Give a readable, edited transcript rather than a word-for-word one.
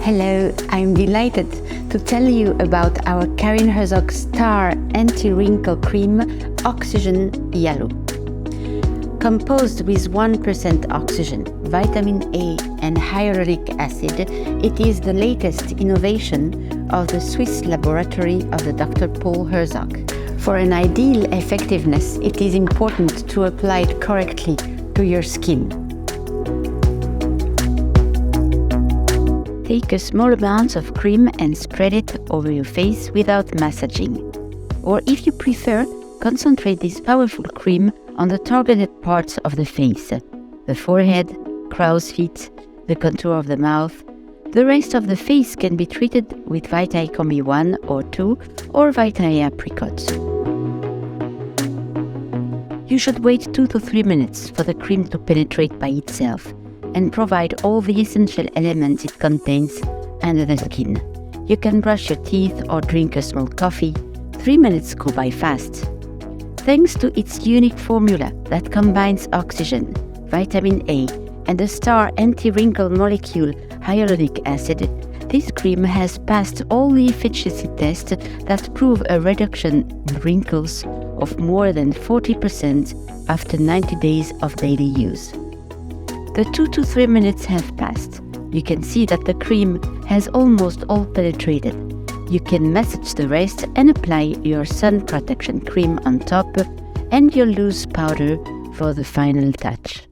Hello, I'm delighted to tell you about our Karin Herzog Star Anti-Wrinkle Cream Oxygen Hyalu. Composed with 1% oxygen, vitamin A and hyaluronic acid, it is the latest innovation of the Swiss laboratory of the Dr. Paul Herzog. For an ideal effectiveness, it is important to apply it correctly to your skin. Take a small amount of cream and spread it over your face without massaging. Or if you prefer, concentrate this powerful cream on the targeted parts of the face: the forehead, crow's feet, the contour of the mouth. The rest of the face can be treated with Vitae Combi 1 or 2 or Vitae Apricot. You should wait 2 to 3 minutes for the cream to penetrate by itself and provide all the essential elements it contains under the skin. You can brush your teeth or drink a small coffee. 3 minutes go by fast. Thanks to its unique formula that combines oxygen, vitamin A, and the star anti-wrinkle molecule hyaluronic acid, this cream has passed all the efficacy tests that prove a reduction in wrinkles of more than 40% after 90 days of daily use. The 2 to 3 minutes have passed. You can see that the cream has almost all penetrated. You can massage the rest and apply your sun protection cream on top and your loose powder for the final touch.